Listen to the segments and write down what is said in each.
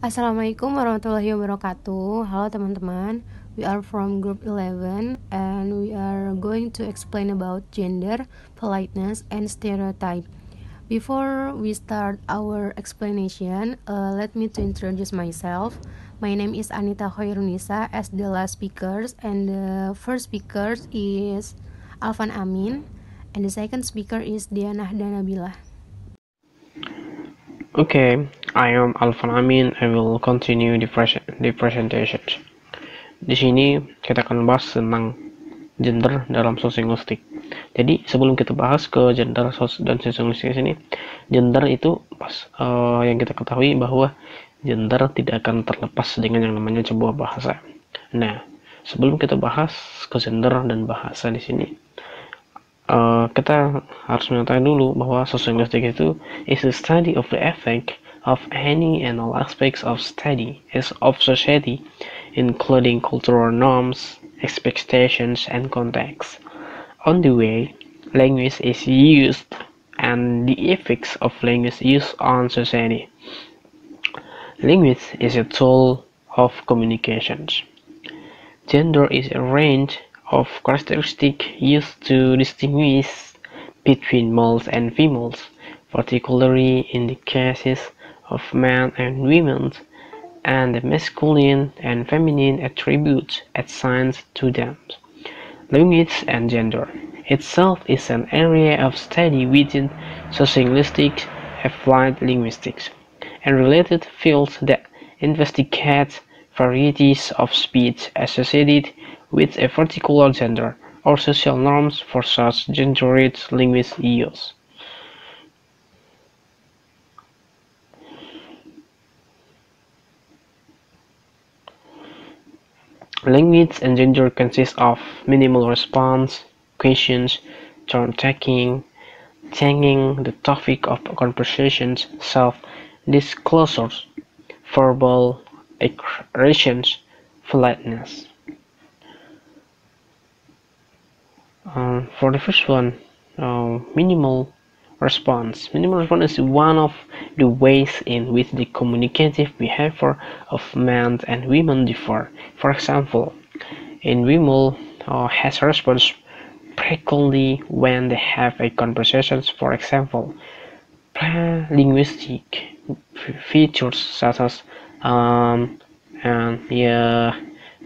Assalamualaikum warahmatullahi wabarakatuh. Halo teman-teman, we are from group 11 and we are going to explain about gender, politeness, and stereotype. Before we start our explanation, let me to introduce myself. My name is Anita Khairunisa as the last speakers, and the first speaker is Alvan Amin, and the second speaker is Diana Danabila. Okay, I am Alvan Amin. I will continue the presentation. Di sini kita akan bahas tentang gender dalam sosiolinguistik. Jadi sebelum kita bahas ke gender dan sosiolinguistik sini, gender itu yang kita ketahui bahwa gender tidak akan terlepas dengan yang namanya sebuah bahasa. Nah, sebelum kita bahas ke gender dan bahasa di sini, kita harus mengetahui dulu bahwa sociolinguistic itu is the study of the effect of any and all aspects of society, including cultural norms, expectations, and context, on the way language is used and the effects of language use on society. Language is a tool of communications. Gender is a range of characteristics used to distinguish between males and females, particularly in the cases of men and women, and the masculine and feminine attributes assigned to them. Language and gender itself is an area of study within sociolinguistics, applied linguistics, and related fields that investigate varieties of speech associated with a particular gender or social norms for such gendered linguistic use. Language and gender consist of minimal response, questions, turn-taking, changing the topic of conversations, self-disclosures, verbal aggressions, politeness. For the first one, minimal response. Minimal response is one of the ways in which the communicative behavior of men and women differ. For example, in women has a response frequently when they have a conversation. For example, linguistic features such as and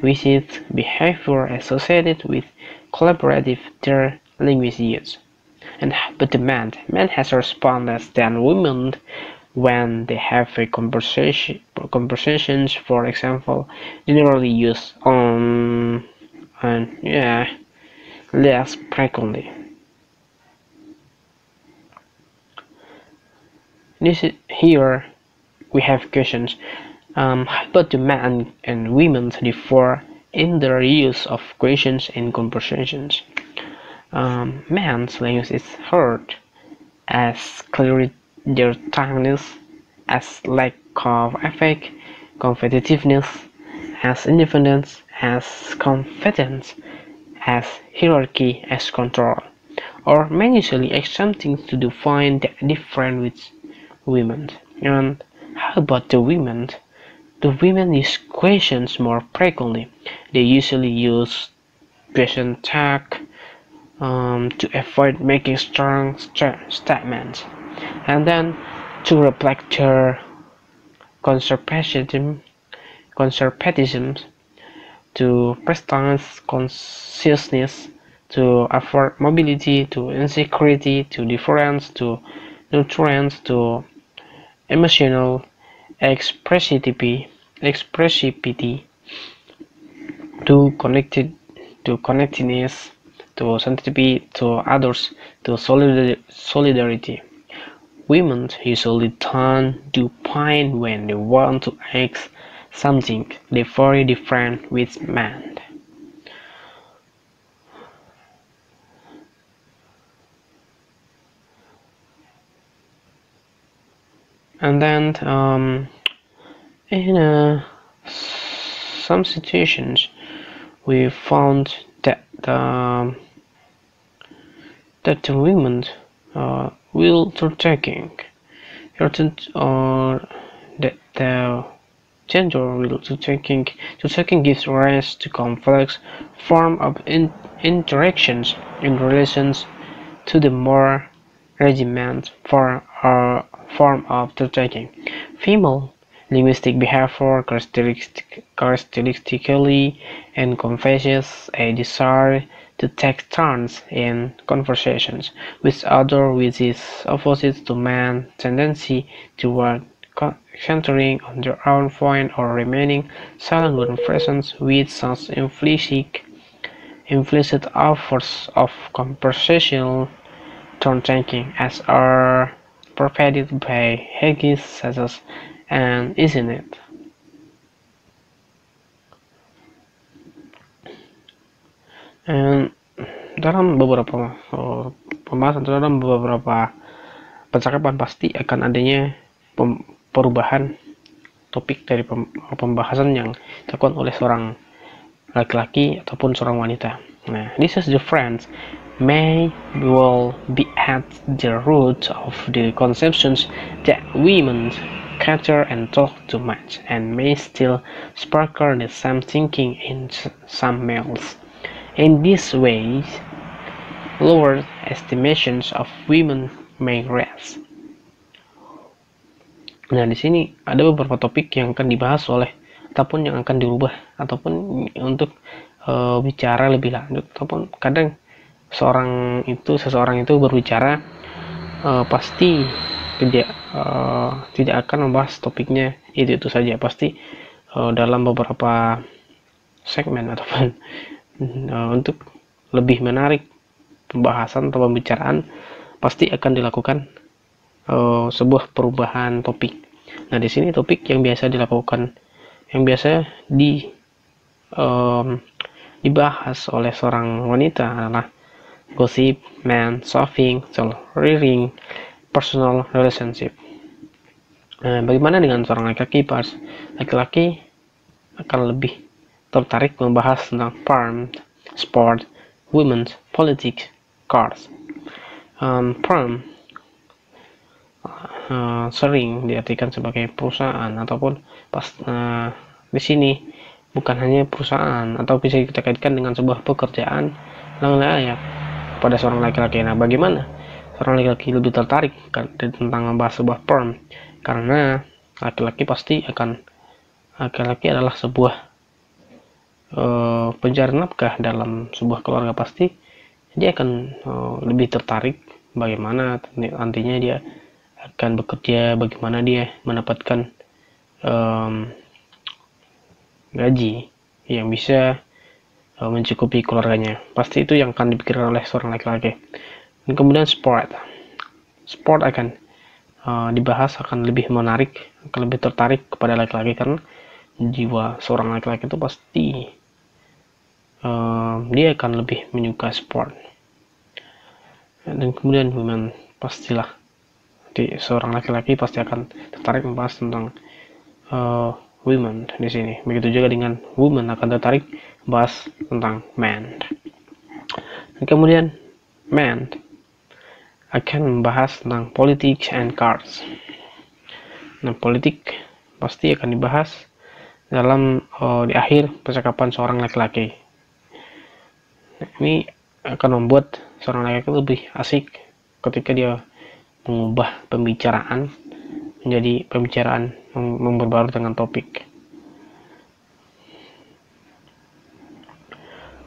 with behavior associated with collaborative linguistic use. But the man has a response less than women when they have a conversations, for example, generally used on and less frequently. Here we have questions. But the men and women differ in their use of questions in conversations. Men's language is heard as clearly their tightness, as lack of affect, competitiveness, as independence, as competence, as hierarchy, as control, or manually as something to define the different with women. And how about the women? The women use questions more frequently. They usually use question tag to avoid making strong statements, and then to reflect their conservatism, to presence consciousness, to avoid mobility, to insecurity, to difference, to nutrients, to emotional expressivity, to connectedness, to sensitivity to others, to solidarity. Women usually turn to pine when they want to ask something they very different with men. And then in some situations we found that the women will taking or that the gender will to taking gives rise to complex form of interactions in relations to the more regiment form of the taking. Female linguistic behavior characteristically encompasses a desire to take turns in conversations with others, which is opposite to man's tendency toward centering on their own point or remaining silent when present with such implicit offers of conversational turn-taking as are pervaded by Hegel such and isn't it? And dalam beberapa pembahasan dalam beberapa percakapan pasti akan adanya perubahan topik dari pembahasan yang dilakukan oleh seorang laki-laki ataupun seorang wanita. Nah, this is difference may well be at the root of the conceptions that women cater and talk too much, and may still sparkle the same thinking in some males. In this way, lower estimations of women may rise. Nah, di sini ada beberapa topik yang akan dibahas oleh ataupun yang akan dirubah ataupun untuk bicara lebih lanjut, ataupun kadang seseorang itu berbicara pasti tidak akan membahas topiknya itu saja, pasti dalam beberapa segmen ataupun untuk lebih menarik pembahasan atau pembicaraan pasti akan dilakukan sebuah perubahan topik. Nah, di sini topik yang biasa dilakukan, yang biasa dibahas oleh seorang wanita adalah gossip, man, shopping, reading, personal relationship. Nah, bagaimana dengan seorang laki-laki? Laki-laki akan lebih tertarik membahas tentang farm, sport, women, politics, cars. Firm sering diartikan sebagai perusahaan ataupun di sini bukan hanya perusahaan atau bisa kita kaitkan dengan sebuah pekerjaan yang layak pada seorang laki-laki. Nah, bagaimana seorang laki-laki lebih tertarik tentang membahas sebuah firm? Karena laki-laki adalah sebuah pencari nafkah dalam sebuah keluarga, pasti dia akan lebih tertarik bagaimana nantinya dia akan bekerja, bagaimana dia mendapatkan gaji yang bisa mencukupi keluarganya. Pasti itu yang akan dipikirkan oleh seorang laki-laki. Dan kemudian sport akan dibahas, akan lebih menarik, akan lebih tertarik kepada laki-laki karena jiwa seorang laki-laki itu pasti dia akan lebih menyukai sport. Dan kemudian women, pastilah seorang laki-laki pasti akan tertarik membahas tentang women di sini. Begitu juga dengan woman akan tertarik membahas tentang man. Dan kemudian man akan membahas tentang politics and cars. Nah, politik pasti akan dibahas dalam di akhir percakapan seorang laki-laki. Nah, ini akan membuat seorang laki-laki lebih asik ketika dia mengubah pembicaraan menjadi pembicaraan memperbarui dengan topik.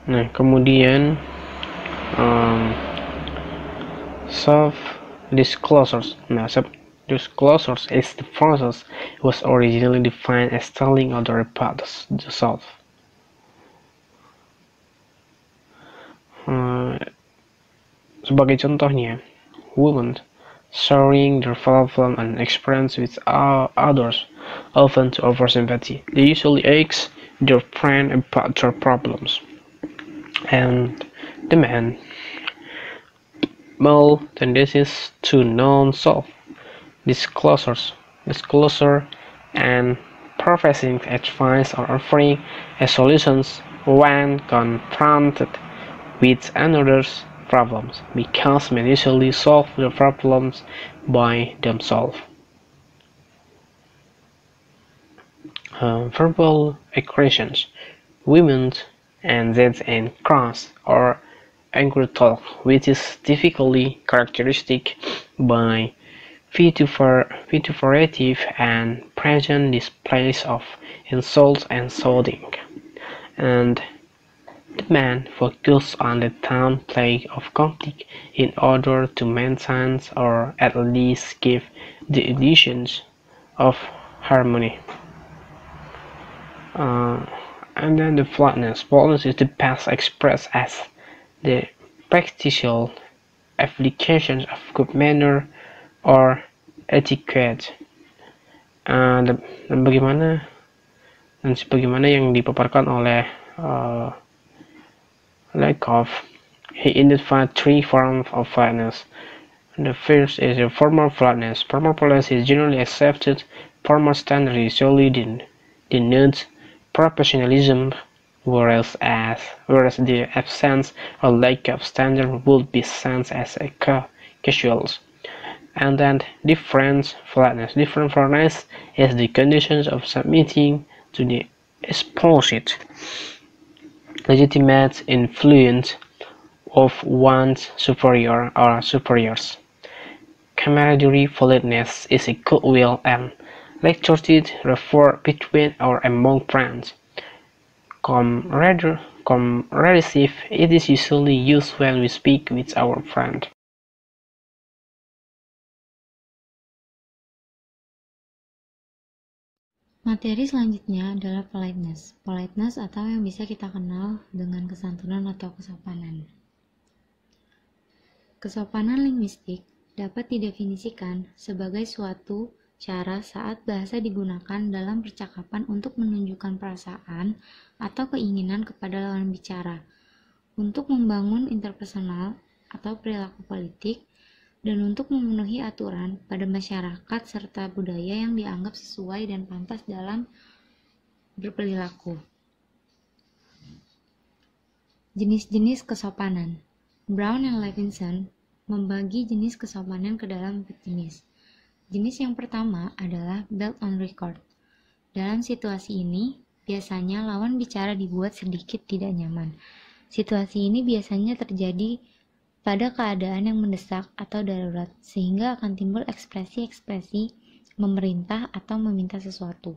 Nah, kemudian self-disclosures. Nah, self-disclosures is the process was originally defined as telling other about the self. Sebagai contohnya, women sharing their problem and experience with others, often to offer sympathy. They usually ask their friend about their problems. And the man, male tendencies to non-self disclosure and professing advice or offering a solutions when confronted with another's problems, because men usually solve their problems by themselves. Verbal aggressions, women and Z's and cross or angry talk, which is typically characteristic by vituperative and present displays of insult and shouting, and the man focused on the downplay of conflict in order to maintain or at least give the illusions of harmony. Uh, and then the flatness. Flatness is the best expressed as the practical applications of good manner or etiquette. Dan sebagaimana yang dipaparkan oleh Lakoff, he identified three forms of flatness. The first is a formal flatness. Formal flatness is generally accepted. Formal standard usually denotes professionalism, whereas the absence or lack of standard would be seen as a casual. And then different flatness. Different flatness is the conditions of submitting to the exposed legitimate influence of one's superior or superiors. Camaraderie flatness is a goodwill and light-hearted rapport between or among friends. Comradeship, it is usually used when we speak with our friend. Materi selanjutnya adalah politeness. Politeness atau yang bisa kita kenal dengan kesantunan atau kesopanan. Kesopanan linguistik dapat didefinisikan sebagai suatu cara saat bahasa digunakan dalam percakapan untuk menunjukkan perasaan atau keinginan kepada lawan bicara, untuk membangun interpersonal atau perilaku politik, dan untuk memenuhi aturan pada masyarakat serta budaya yang dianggap sesuai dan pantas dalam berperilaku. Jenis-jenis kesopanan. Brown and Levinson membagi jenis kesopanan ke dalam 4 jenis. Jenis yang pertama adalah belt on record. Dalam situasi ini, biasanya lawan bicara dibuat sedikit tidak nyaman. Situasi ini biasanya terjadi pada keadaan yang mendesak atau darurat, sehingga akan timbul ekspresi-ekspresi memerintah atau meminta sesuatu.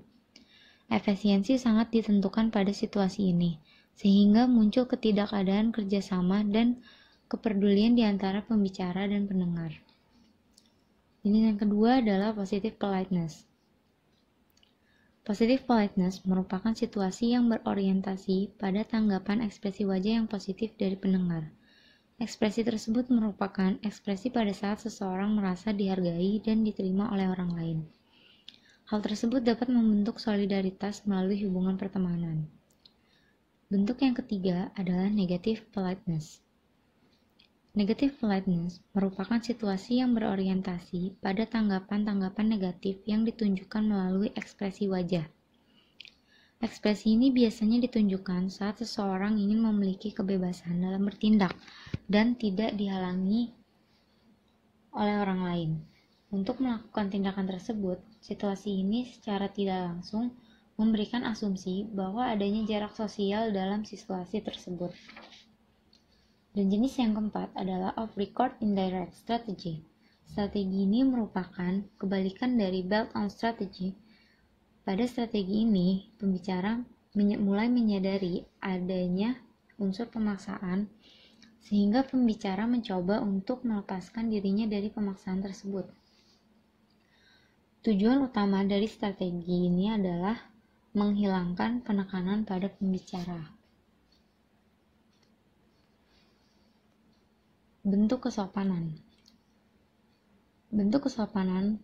Efisiensi sangat ditentukan pada situasi ini, sehingga muncul ketidakadaan kerjasama dan kepedulian di antara pembicara dan pendengar. Jenis yang kedua adalah positive politeness. Positive politeness merupakan situasi yang berorientasi pada tanggapan ekspresi wajah yang positif dari pendengar. Ekspresi tersebut merupakan ekspresi pada saat seseorang merasa dihargai dan diterima oleh orang lain. Hal tersebut dapat membentuk solidaritas melalui hubungan pertemanan. Bentuk yang ketiga adalah negative politeness. Negative politeness merupakan situasi yang berorientasi pada tanggapan-tanggapan negatif yang ditunjukkan melalui ekspresi wajah. Ekspresi ini biasanya ditunjukkan saat seseorang ingin memiliki kebebasan dalam bertindak dan tidak dihalangi oleh orang lain. Untuk melakukan tindakan tersebut, situasi ini secara tidak langsung memberikan asumsi bahwa adanya jarak sosial dalam situasi tersebut. Dan jenis yang keempat adalah off-record indirect strategy. Strategi ini merupakan kebalikan dari belt-on strategy. Pada strategi ini, pembicara mulai menyadari adanya unsur pemaksaan, sehingga pembicara mencoba untuk melepaskan dirinya dari pemaksaan tersebut. Tujuan utama dari strategi ini adalah menghilangkan penekanan pada pembicara. Bentuk kesopanan. Bentuk kesopanan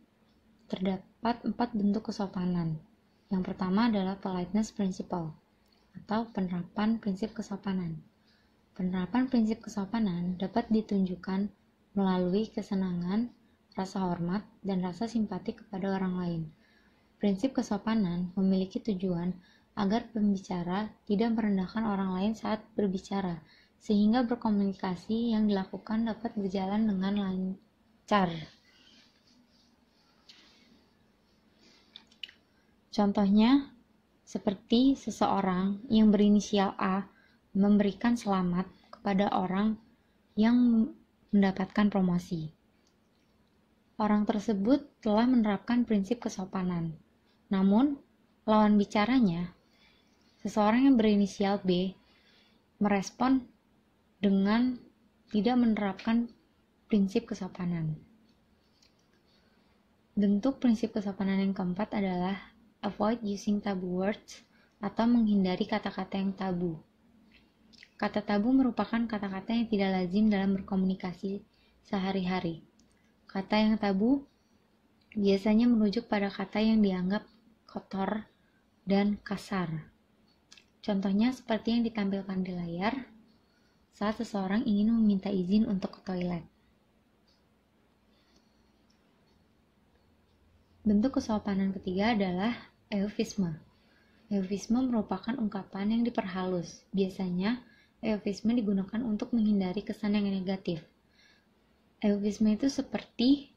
terdapat 4 bentuk kesopanan. Yang pertama adalah politeness principle atau penerapan prinsip kesopanan. Penerapan prinsip kesopanan dapat ditunjukkan melalui kesenangan, rasa hormat, dan rasa simpati kepada orang lain. Prinsip kesopanan memiliki tujuan agar pembicara tidak merendahkan orang lain saat berbicara, sehingga berkomunikasi yang dilakukan dapat berjalan dengan lancar. Contohnya, seperti seseorang yang berinisial A memberikan selamat kepada orang yang mendapatkan promosi. Orang tersebut telah menerapkan prinsip kesopanan. Namun, lawan bicaranya, seseorang yang berinisial B, merespon dengan tidak menerapkan prinsip kesopanan. Bentuk prinsip kesopanan yang keempat adalah avoid using taboo words atau menghindari kata-kata yang tabu. Kata tabu merupakan kata-kata yang tidak lazim dalam berkomunikasi sehari-hari. Kata yang tabu biasanya merujuk pada kata yang dianggap kotor dan kasar. Contohnya seperti yang ditampilkan di layar saat seseorang ingin meminta izin untuk ke toilet. Bentuk kesopanan ketiga adalah eufisme. Eufisme merupakan ungkapan yang diperhalus. Biasanya, eufisme digunakan untuk menghindari kesan yang negatif. Eufisme itu seperti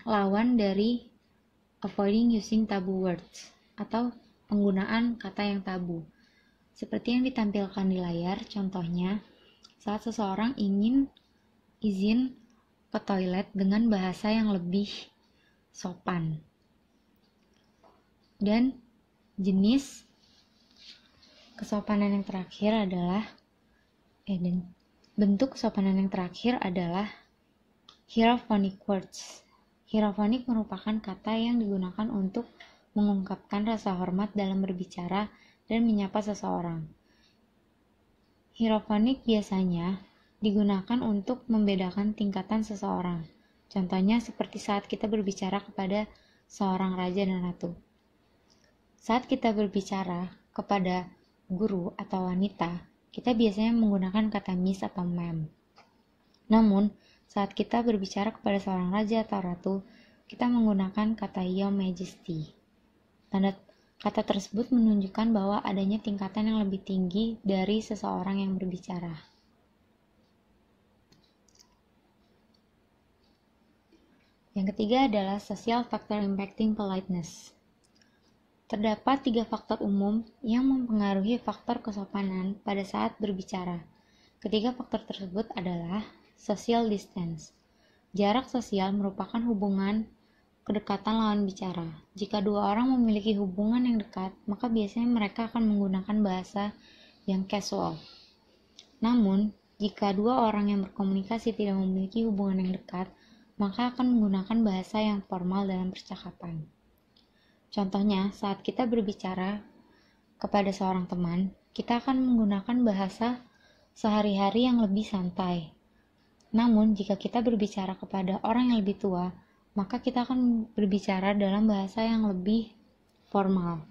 lawan dari avoiding using taboo words atau penggunaan kata yang tabu. Seperti yang ditampilkan di layar, contohnya saat seseorang ingin izin ke toilet dengan bahasa yang lebih sopan. Dan jenis kesopanan yang terakhir adalah bentuk kesopanan yang terakhir adalah hierophonic words. Hierophonic merupakan kata yang digunakan untuk mengungkapkan rasa hormat dalam berbicara dan menyapa seseorang. Hierophonic biasanya digunakan untuk membedakan tingkatan seseorang. Contohnya seperti saat kita berbicara kepada seorang raja dan ratu. Saat kita berbicara kepada guru atau wanita, kita biasanya menggunakan kata miss atau ma'am. Namun, saat kita berbicara kepada seorang raja atau ratu, kita menggunakan kata your majesty. Kata tersebut menunjukkan bahwa adanya tingkatan yang lebih tinggi dari seseorang yang berbicara. Yang ketiga adalah social factor impacting politeness. Terdapat 3 faktor umum yang mempengaruhi faktor kesopanan pada saat berbicara. Ketiga faktor tersebut adalah social distance. Jarak sosial merupakan hubungan kedekatan lawan bicara. Jika dua orang memiliki hubungan yang dekat, maka biasanya mereka akan menggunakan bahasa yang casual. Namun, jika dua orang yang berkomunikasi tidak memiliki hubungan yang dekat, maka akan menggunakan bahasa yang formal dalam percakapan. Contohnya, saat kita berbicara kepada seorang teman, kita akan menggunakan bahasa sehari-hari yang lebih santai. Namun, jika kita berbicara kepada orang yang lebih tua, maka kita akan berbicara dalam bahasa yang lebih formal.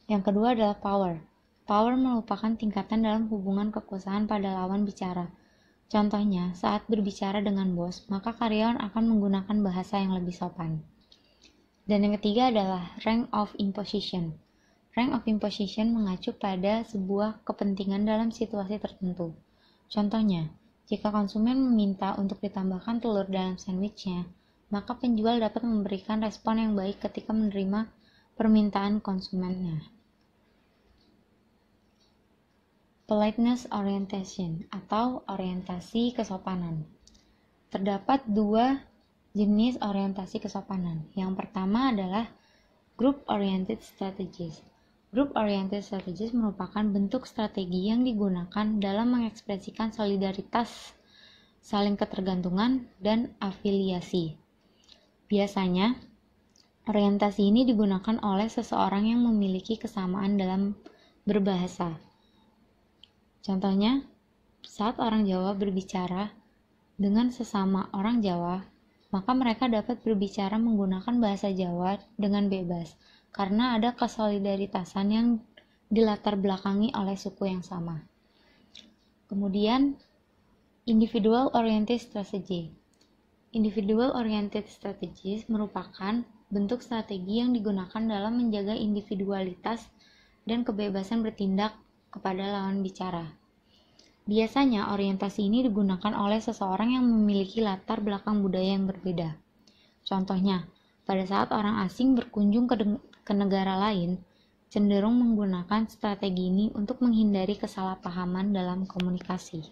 Yang kedua adalah power. Power merupakan tingkatan dalam hubungan kekuasaan pada lawan bicara. Contohnya, saat berbicara dengan bos, maka karyawan akan menggunakan bahasa yang lebih sopan. Dan yang ketiga adalah rank of imposition. Rank of imposition mengacu pada sebuah kepentingan dalam situasi tertentu. Contohnya, jika konsumen meminta untuk ditambahkan telur dalam sandwichnya, maka penjual dapat memberikan respon yang baik ketika menerima permintaan konsumennya. Politeness orientation atau orientasi kesopanan. Terdapat 2 jenis orientasi kesopanan. Yang pertama adalah group oriented strategies. Group oriented strategies merupakan bentuk strategi yang digunakan dalam mengekspresikan solidaritas, saling ketergantungan, dan afiliasi. Biasanya, orientasi ini digunakan oleh seseorang yang memiliki kesamaan dalam berbahasa. Contohnya, saat orang Jawa berbicara dengan sesama orang Jawa, maka mereka dapat berbicara menggunakan bahasa Jawa dengan bebas, karena ada kesolidaritasan yang dilatar belakangi oleh suku yang sama. Kemudian, individual oriented strategy. Individual oriented strategies merupakan bentuk strategi yang digunakan dalam menjaga individualitas dan kebebasan bertindak kepada lawan bicara. Biasanya orientasi ini digunakan oleh seseorang yang memiliki latar belakang budaya yang berbeda. Contohnya, pada saat orang asing berkunjung ke negara lain, cenderung menggunakan strategi ini untuk menghindari kesalahpahaman dalam komunikasi.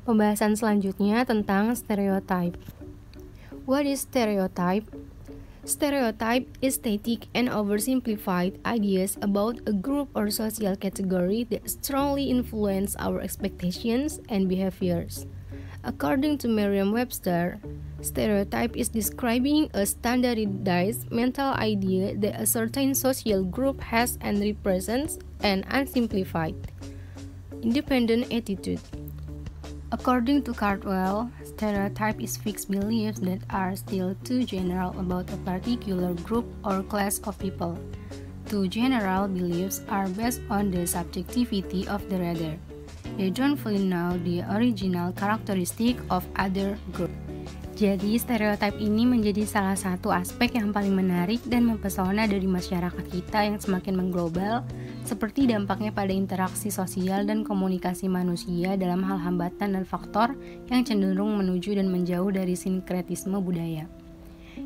Pembahasan selanjutnya tentang stereotype. What is stereotype? Stereotype is static and oversimplified ideas about a group or social category that strongly influence our expectations and behaviors. According to Merriam-Webster, stereotype is describing a standardized mental idea that a certain social group has and represents an unsimplified, independent attitude. According to Cardwell, stereotype is fixed beliefs that are still too general about a particular group or class of people. Two general beliefs are based on the subjectivity of the reader. They don't fully know the original characteristic of other group. Jadi, stereotip ini menjadi salah satu aspek yang paling menarik dan mempesona dari masyarakat kita yang semakin mengglobal, seperti dampaknya pada interaksi sosial dan komunikasi manusia dalam hal hambatan dan faktor yang cenderung menuju dan menjauh dari sinkretisme budaya.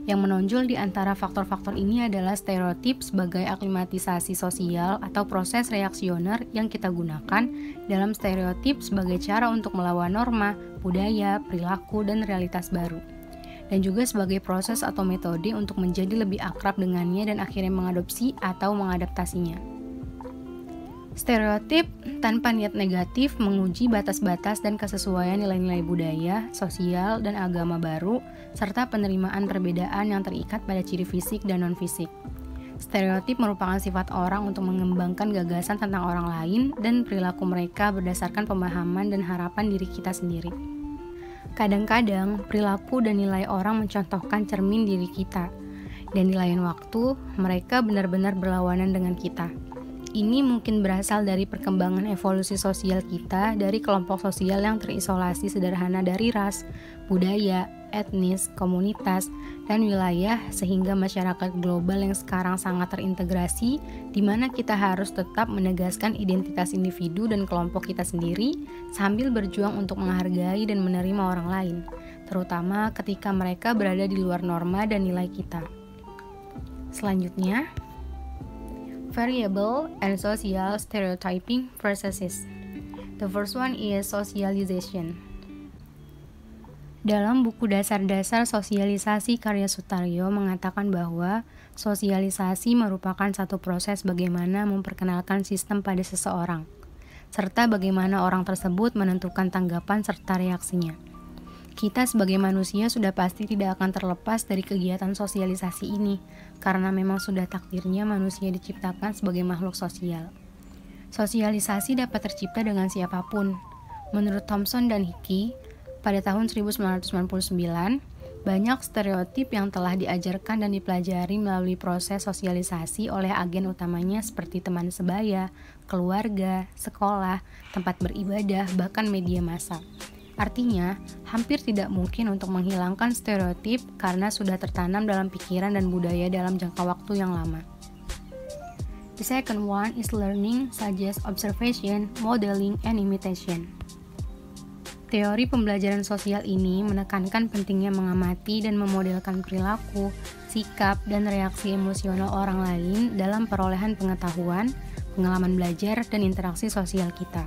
Yang menonjol di antara faktor-faktor ini adalah stereotip sebagai aklimatisasi sosial atau proses reaksioner yang kita gunakan dalam stereotip sebagai cara untuk melawan norma, budaya, perilaku, dan realitas baru. Dan juga sebagai proses atau metode untuk menjadi lebih akrab dengannya dan akhirnya mengadopsi atau mengadaptasinya. Stereotip tanpa niat negatif menguji batas-batas dan kesesuaian nilai-nilai budaya, sosial, dan agama baru, serta penerimaan perbedaan yang terikat pada ciri fisik dan non-fisik. Stereotip merupakan sifat orang untuk mengembangkan gagasan tentang orang lain dan perilaku mereka berdasarkan pemahaman dan harapan diri kita sendiri. Kadang-kadang, perilaku dan nilai orang mencontohkan cermin diri kita, dan di lain waktu, mereka benar-benar berlawanan dengan kita. Ini mungkin berasal dari perkembangan evolusi sosial kita dari kelompok sosial yang terisolasi sederhana dari ras, budaya, etnis, komunitas, dan wilayah sehingga masyarakat global yang sekarang sangat terintegrasi di mana kita harus tetap menegaskan identitas individu dan kelompok kita sendiri sambil berjuang untuk menghargai dan menerima orang lain, terutama ketika mereka berada di luar norma dan nilai kita. Selanjutnya, variable and social stereotyping processes. The first one is socialization. Dalam buku Dasar-Dasar Sosialisasi karya Sutaryo mengatakan bahwa sosialisasi merupakan satu proses bagaimana memperkenalkan sistem pada seseorang, serta bagaimana orang tersebut menentukan tanggapan serta reaksinya. Kita sebagai manusia sudah pasti tidak akan terlepas dari kegiatan sosialisasi ini, karena memang sudah takdirnya manusia diciptakan sebagai makhluk sosial. Sosialisasi dapat tercipta dengan siapapun. Menurut Thompson dan Hickey, pada tahun 1999, banyak stereotip yang telah diajarkan dan dipelajari melalui proses sosialisasi oleh agen utamanya seperti teman sebaya, keluarga, sekolah, tempat beribadah, bahkan media massa. Artinya, hampir tidak mungkin untuk menghilangkan stereotip karena sudah tertanam dalam pikiran dan budaya dalam jangka waktu yang lama. The second one is learning, such as observation, modeling, and imitation. Teori pembelajaran sosial ini menekankan pentingnya mengamati dan memodelkan perilaku, sikap, dan reaksi emosional orang lain dalam perolehan pengetahuan, pengalaman belajar, dan interaksi sosial kita.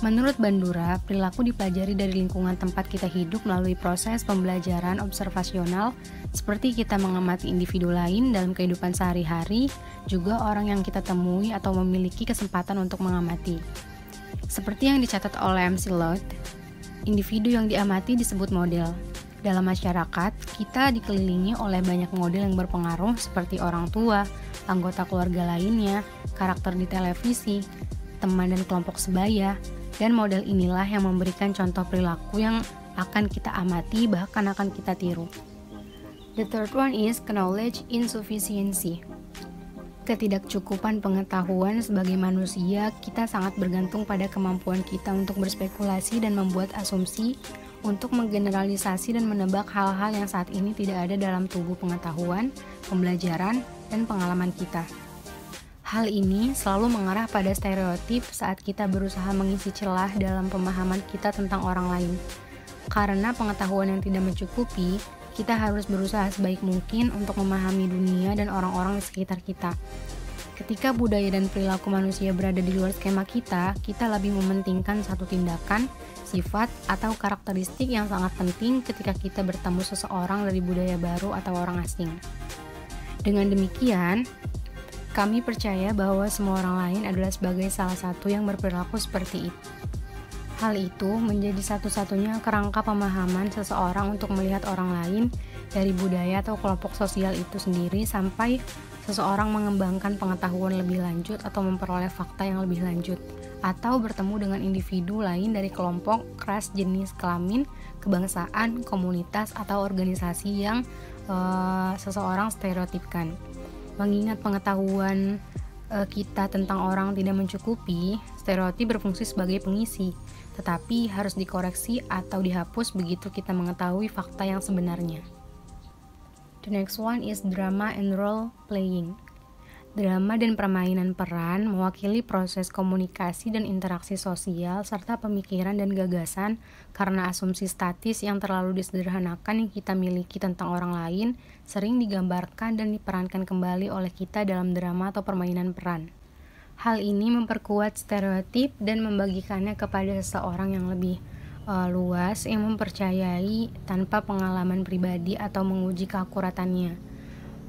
Menurut Bandura, perilaku dipelajari dari lingkungan tempat kita hidup melalui proses pembelajaran observasional, seperti kita mengamati individu lain dalam kehidupan sehari-hari, juga orang yang kita temui atau memiliki kesempatan untuk mengamati. Seperti yang dicatat oleh MC Lott, individu yang diamati disebut model. Dalam masyarakat, kita dikelilingi oleh banyak model yang berpengaruh seperti orang tua, anggota keluarga lainnya, karakter di televisi, teman dan kelompok sebaya, dan model inilah yang memberikan contoh perilaku yang akan kita amati bahkan akan kita tiru. The third one is knowledge insufficiency. Ketidakcukupan pengetahuan sebagai manusia, kita sangat bergantung pada kemampuan kita untuk berspekulasi dan membuat asumsi, untuk menggeneralisasi dan menebak hal-hal yang saat ini tidak ada dalam tubuh pengetahuan, pembelajaran, dan pengalaman kita. Hal ini selalu mengarah pada stereotip saat kita berusaha mengisi celah dalam pemahaman kita tentang orang lain. Karena pengetahuan yang tidak mencukupi, kita harus berusaha sebaik mungkin untuk memahami dunia dan orang-orang di sekitar kita. Ketika budaya dan perilaku manusia berada di luar skema kita lebih mementingkan satu tindakan, sifat, atau karakteristik yang sangat penting ketika kita bertemu seseorang dari budaya baru atau orang asing. Dengan demikian, kami percaya bahwa semua orang lain adalah sebagai salah satu yang berperilaku seperti itu. Hal itu menjadi satu-satunya kerangka pemahaman seseorang untuk melihat orang lain dari budaya atau kelompok sosial itu sendiri sampai seseorang mengembangkan pengetahuan lebih lanjut atau memperoleh fakta yang lebih lanjut, atau bertemu dengan individu lain dari kelompok, ras, jenis, kelamin, kebangsaan, komunitas, atau organisasi yang seseorang stereotipkan. Mengingat pengetahuan kita tentang orang tidak mencukupi, stereotip berfungsi sebagai pengisi, tetapi harus dikoreksi atau dihapus begitu kita mengetahui fakta yang sebenarnya. The next one is drama and role playing. Drama dan permainan peran mewakili proses komunikasi dan interaksi sosial serta pemikiran dan gagasan karena asumsi statis yang terlalu disederhanakan yang kita miliki tentang orang lain sering digambarkan dan diperankan kembali oleh kita dalam drama atau permainan peran. Hal ini memperkuat stereotip dan membagikannya kepada seseorang yang lebih luas yang mempercayai tanpa pengalaman pribadi atau menguji keakuratannya.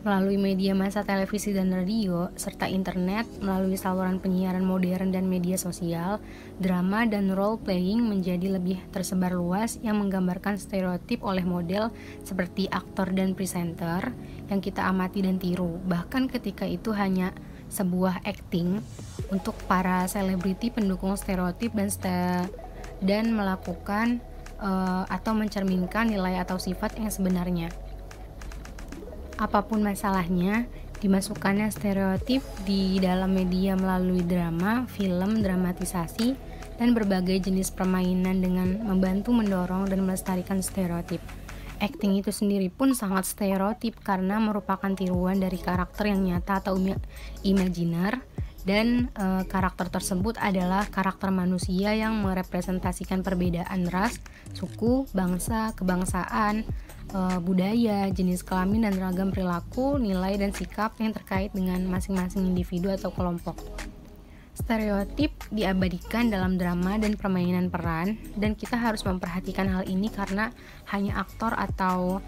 Melalui media massa televisi dan radio, serta internet, melalui saluran penyiaran modern dan media sosial, drama dan role-playing menjadi lebih tersebar luas yang menggambarkan stereotip oleh model seperti aktor dan presenter yang kita amati dan tiru, bahkan ketika itu hanya sebuah acting untuk para selebriti pendukung stereotip dan melakukan atau mencerminkan nilai atau sifat yang sebenarnya. Apapun masalahnya, dimasukkannya stereotip di dalam media melalui drama, film, dramatisasi, dan berbagai jenis permainan dengan membantu mendorong dan melestarikan stereotip. Acting itu sendiri pun sangat stereotip karena merupakan tiruan dari karakter yang nyata atau imajiner, dan karakter tersebut adalah karakter manusia yang merepresentasikan perbedaan ras, suku, bangsa, kebangsaan, budaya, jenis kelamin, dan ragam perilaku, nilai, dan sikap yang terkait dengan masing-masing individu atau kelompok. Stereotip diabadikan dalam drama dan permainan peran, dan kita harus memperhatikan hal ini karena hanya aktor atau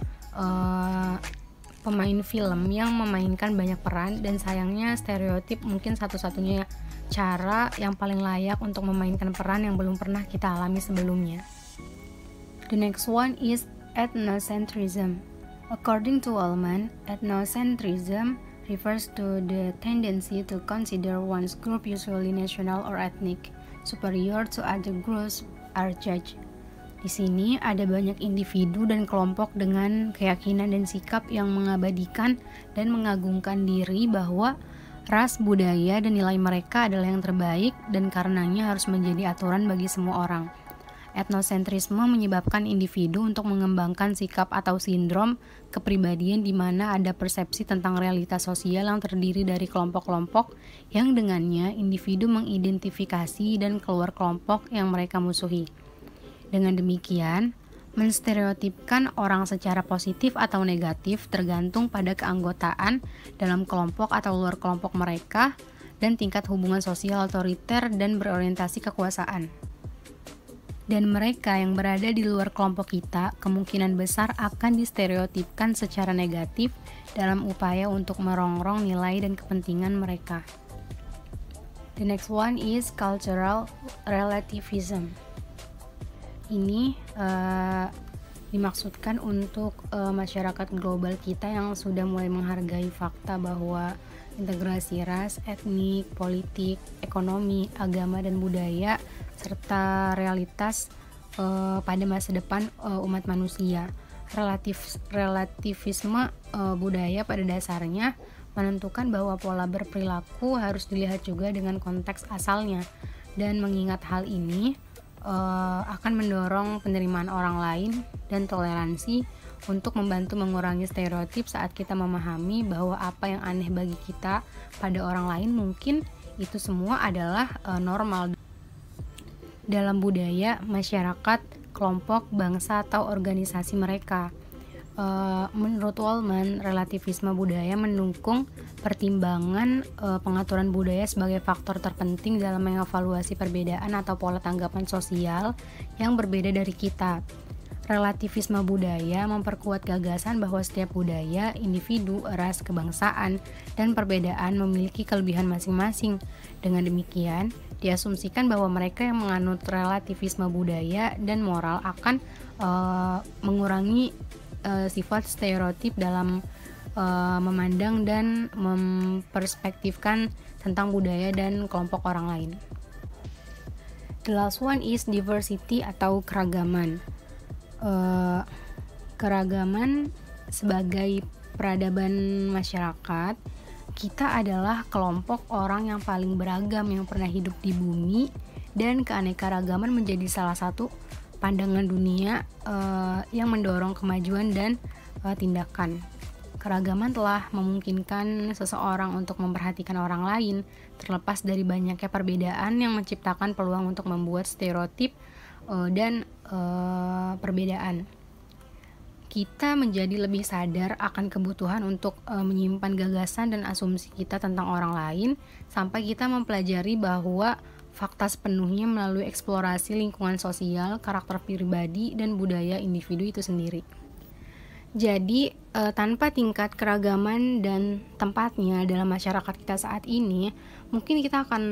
pemain film yang memainkan banyak peran, dan sayangnya stereotip mungkin satu-satunya cara yang paling layak untuk memainkan peran yang belum pernah kita alami sebelumnya. The next one is ethnocentrism. According to Ullman, ethnocentrism refers to the tendency to consider one's group, usually national or ethnic, superior to other groups are judged. Di sini ada banyak individu dan kelompok dengan keyakinan dan sikap yang mengabadikan dan mengagungkan diri bahwa ras, budaya, dan nilai mereka adalah yang terbaik dan karenanya harus menjadi aturan bagi semua orang. Etnosentrisme menyebabkan individu untuk mengembangkan sikap atau sindrom kepribadian di mana ada persepsi tentang realitas sosial yang terdiri dari kelompok-kelompok yang dengannya individu mengidentifikasi dan keluar kelompok yang mereka musuhi. Dengan demikian, menstereotipkan orang secara positif atau negatif tergantung pada keanggotaan dalam kelompok atau luar kelompok mereka dan tingkat hubungan sosial otoriter dan berorientasi kekuasaan. Dan mereka yang berada di luar kelompok kita kemungkinan besar akan distereotipkan secara negatif dalam upaya untuk merongrong nilai dan kepentingan mereka. The next one is cultural relativism. Ini dimaksudkan untuk masyarakat global kita yang sudah mulai menghargai fakta bahwa integrasi ras, etnik, politik, ekonomi, agama, dan budaya serta realitas pada masa depan umat manusia. Relativisme budaya pada dasarnya menentukan bahwa pola berperilaku harus dilihat juga dengan konteks asalnya, dan mengingat hal ini akan mendorong penerimaan orang lain dan toleransi untuk membantu mengurangi stereotip saat kita memahami bahwa apa yang aneh bagi kita pada orang lain mungkin itu semua adalah normal dalam budaya, masyarakat, kelompok, bangsa, atau organisasi mereka. Menurut Waldman, relativisme budaya mendukung pertimbangan pengaturan budaya sebagai faktor terpenting dalam mengevaluasi perbedaan atau pola tanggapan sosial yang berbeda dari kita. Relativisme budaya memperkuat gagasan bahwa setiap budaya, individu, ras, kebangsaan, dan perbedaan memiliki kelebihan masing-masing. Dengan demikian, diasumsikan bahwa mereka yang menganut relativisme budaya dan moral akan mengurangi sifat stereotip dalam memandang dan memperspektifkan tentang budaya dan kelompok orang lain. The last one is diversity atau keragaman. Keragaman sebagai peradaban masyarakat, kita adalah kelompok orang yang paling beragam yang pernah hidup di bumi, dan keanekaragaman menjadi salah satu pandangan dunia yang mendorong kemajuan dan tindakan. Keragaman telah memungkinkan seseorang untuk memperhatikan orang lain, terlepas dari banyaknya perbedaan yang menciptakan peluang untuk membuat stereotip dan perbedaan. Kita menjadi lebih sadar akan kebutuhan untuk menyimpan gagasan dan asumsi kita tentang orang lain, sampai kita mempelajari bahwa fakta sepenuhnya melalui eksplorasi lingkungan sosial, karakter pribadi, dan budaya individu itu sendiri. Jadi, tanpa tingkat keragaman dan tempatnya dalam masyarakat kita saat ini, mungkin kita akan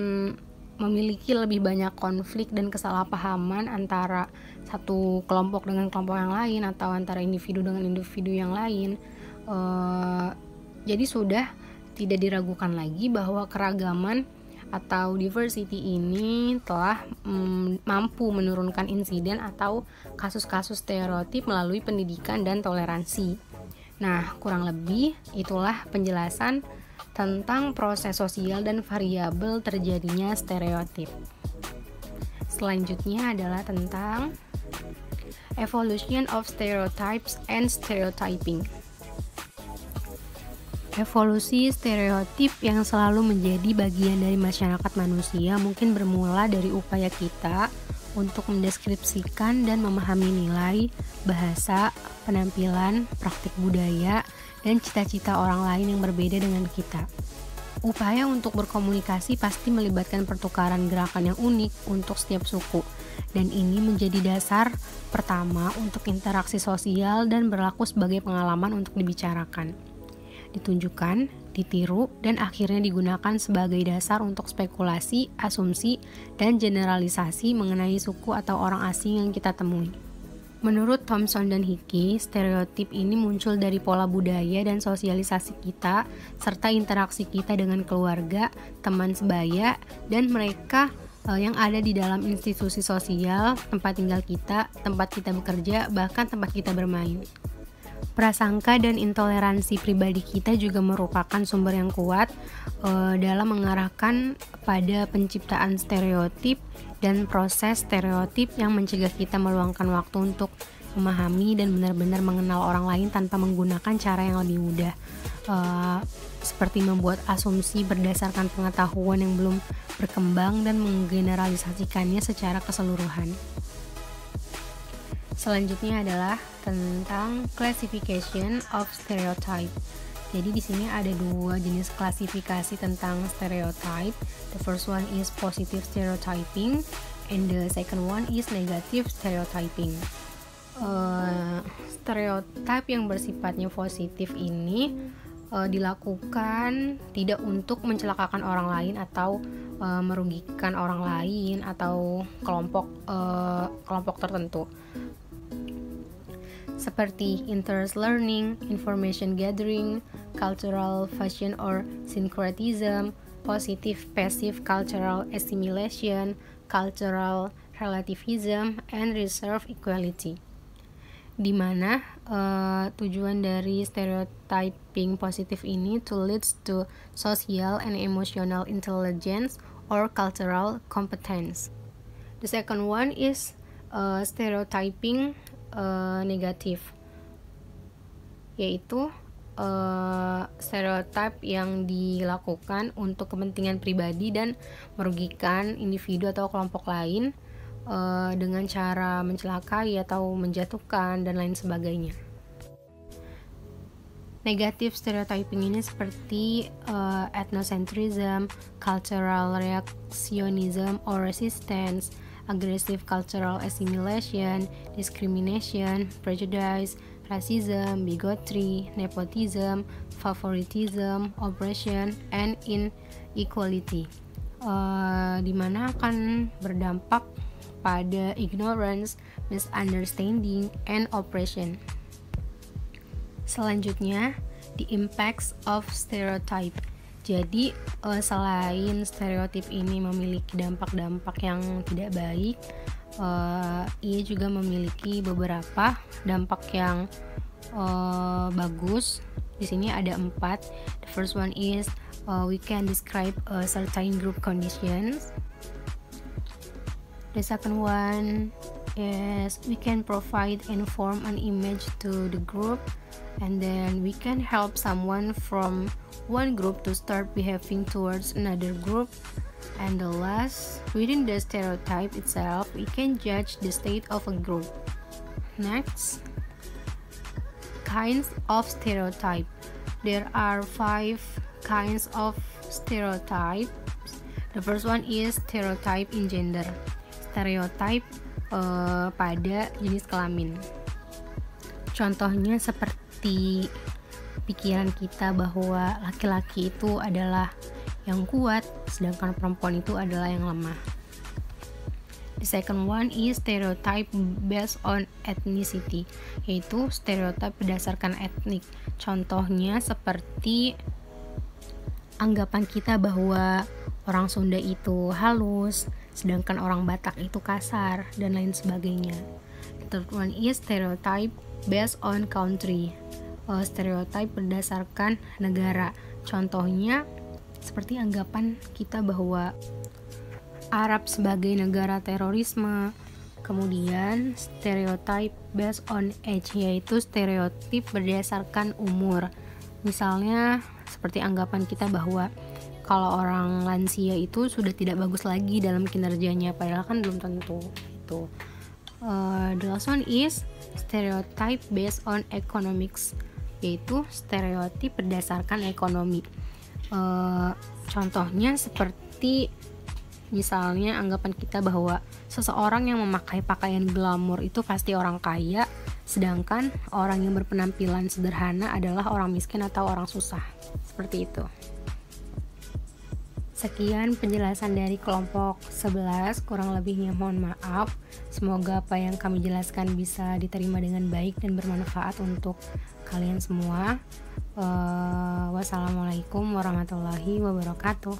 memiliki lebih banyak konflik dan kesalahpahaman antara satu kelompok dengan kelompok yang lain, atau antara individu dengan individu yang lain. Jadi sudah tidak diragukan lagi bahwa keragaman atau diversity ini telah mampu menurunkan insiden atau kasus-kasus stereotip melalui pendidikan dan toleransi. Nah, kurang lebih itulah penjelasan tentang proses sosial dan variabel terjadinya stereotip. Selanjutnya adalah tentang evolution of stereotypes and stereotyping. Evolusi stereotip yang selalu menjadi bagian dari masyarakat manusia mungkin bermula dari upaya kita untuk mendeskripsikan dan memahami nilai, bahasa, penampilan, praktik budaya, dan cita-cita orang lain yang berbeda dengan kita. Upaya untuk berkomunikasi pasti melibatkan pertukaran gerakan yang unik untuk setiap suku, dan ini menjadi dasar pertama untuk interaksi sosial dan berlaku sebagai pengalaman untuk dibicarakan, ditunjukkan, ditiru, dan akhirnya digunakan sebagai dasar untuk spekulasi, asumsi, dan generalisasi mengenai suku atau orang asing yang kita temui. Menurut Thompson dan Hickey, stereotip ini muncul dari pola budaya dan sosialisasi kita, serta interaksi kita dengan keluarga, teman sebaya, dan mereka yang ada di dalam institusi sosial, tempat tinggal kita, tempat kita bekerja, bahkan tempat kita bermain. Prasangka dan intoleransi pribadi kita juga merupakan sumber yang kuat dalam mengarahkan pada penciptaan stereotip dan proses stereotip yang mencegah kita meluangkan waktu untuk memahami dan benar-benar mengenal orang lain tanpa menggunakan cara yang lebih mudah, seperti membuat asumsi berdasarkan pengetahuan yang belum berkembang dan menggeneralisasikannya secara keseluruhan. Selanjutnya adalah tentang classification of stereotype. Jadi di sini ada dua jenis klasifikasi tentang stereotype. The first one is positive stereotyping and the second one is negative stereotyping. Stereotype yang bersifatnya positif ini dilakukan tidak untuk mencelakakan orang lain atau merugikan orang lain atau kelompok tertentu, seperti interest learning, information gathering, cultural fusion or syncretism, positive passive cultural assimilation, cultural relativism, and reserve equality. Di mana tujuan dari stereotyping positif ini to leads to social and emotional intelligence or cultural competence. The second one is stereotyping negatif, yaitu stereotip yang dilakukan untuk kepentingan pribadi dan merugikan individu atau kelompok lain dengan cara mencelakai atau menjatuhkan dan lain sebagainya. Negatif stereotyping ini seperti ethnocentrism, cultural reactionism or resistance, aggressive cultural assimilation, discrimination, prejudice, racism, bigotry, nepotism, favoritism, oppression, and inequality, dimana akan berdampak pada ignorance, misunderstanding, and oppression. Selanjutnya, the impacts of stereotype. Jadi, selain stereotip ini memiliki dampak-dampak yang tidak baik, ia juga memiliki beberapa dampak yang bagus. Di sini ada 4. The first one is we can describe a certain group conditions. The second one is we can provide and form an image to the group, and then we can help someone from one group to start behaving towards another group. And the last, within the stereotype itself, we can judge the state of a group. Next, kinds of stereotype. There are 5 kinds of stereotypes. The first one is stereotype in gender. Stereotype pada jenis kelamin. Contohnya seperti pikiran kita bahwa laki-laki itu adalah yang kuat, sedangkan perempuan itu adalah yang lemah. The second one is stereotype based on ethnicity, yaitu stereotip berdasarkan etnik. Contohnya seperti anggapan kita bahwa orang Sunda itu halus, sedangkan orang Batak itu kasar, dan lain sebagainya. The third one is stereotype based on country, stereotip berdasarkan negara. Contohnya seperti anggapan kita bahwa Arab sebagai negara terorisme. Kemudian stereotype based on age, yaitu stereotip berdasarkan umur. Misalnya seperti anggapan kita bahwa kalau orang lansia itu sudah tidak bagus lagi dalam kinerjanya, padahal kan belum tentu itu. The last one is stereotype based on economics, yaitu stereotip berdasarkan ekonomi. Contohnya seperti misalnya anggapan kita bahwa seseorang yang memakai pakaian glamor itu pasti orang kaya, sedangkan orang yang berpenampilan sederhana adalah orang miskin atau orang susah. Seperti itu. Sekian penjelasan dari kelompok 11, kurang lebihnya mohon maaf. Semoga apa yang kami jelaskan bisa diterima dengan baik dan bermanfaat untuk kalian semua. Wassalamualaikum warahmatullahi wabarakatuh.